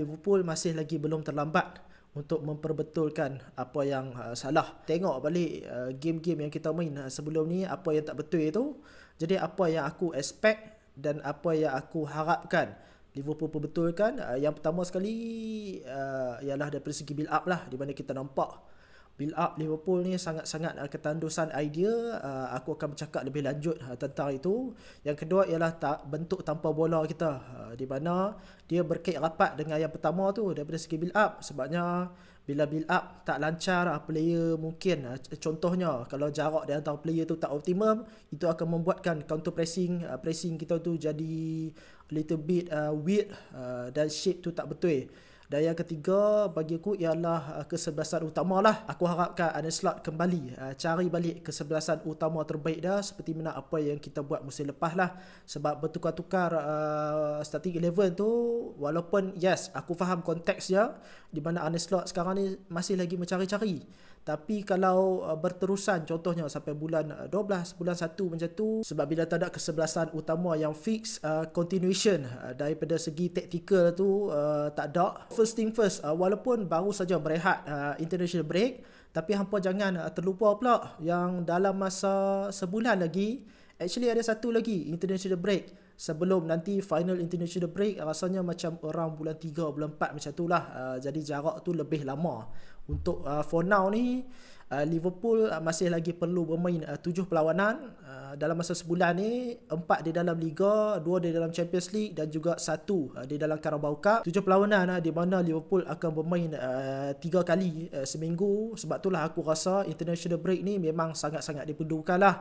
Liverpool masih lagi belum terlambat untuk memperbetulkan apa yang salah. Tengok balik game-game yang kita main sebelum ni, apa yang tak betul itu. Jadi apa yang aku expect dan apa yang aku harapkan Liverpool perbetulkan, yang pertama sekali ialah daripada segi build up lah, di mana kita nampak build up Liverpool ni sangat-sangat ketandusan idea. Aku akan bercakap lebih lanjut tentang itu. Yang kedua ialah bentuk tanpa bola kita, di mana dia berkait rapat dengan yang pertama tu daripada segi build up. Sebabnya bila build up tak lancar, player mungkin contohnya kalau jarak di antara player tu tak optimum, itu akan membuatkan counter pressing kita tu jadi a little bit weird, dan shape tu tak betul. Dan yang ketiga bagi aku ialah kesebelasan utama lah. Aku harapkan Arne Slot kembali cari balik kesebelasan utama terbaik dah, seperti mana apa yang kita buat musim lepas lah. Sebab bertukar-tukar starting 11 tu, walaupun yes aku faham konteksnya, di mana Arne Slot sekarang ni masih lagi mencari-cari. Tapi kalau berterusan contohnya sampai bulan 12, bulan 1 macam tu, sebab bila tak ada kesebelasan utama yang fix, continuation daripada segi taktikal tu tak ada. First thing first, walaupun baru saja berehat international break, tapi hampa jangan terlupa pula yang dalam masa sebulan lagi, actually ada satu lagi international break sebelum nanti final international break, rasanya macam around bulan 3, bulan 4 macam tu lah. Jadi jarak tu lebih lama. Untuk for now ni, Liverpool masih lagi perlu bermain 7 perlawanan dalam masa sebulan ni, 4 di dalam Liga, 2 di dalam Champions League dan juga 1 di dalam Carabao Cup. 7 perlawanan di mana Liverpool akan bermain 3 kali seminggu. Sebab itulah aku rasa international break ni memang sangat-sangat diperlukan lah.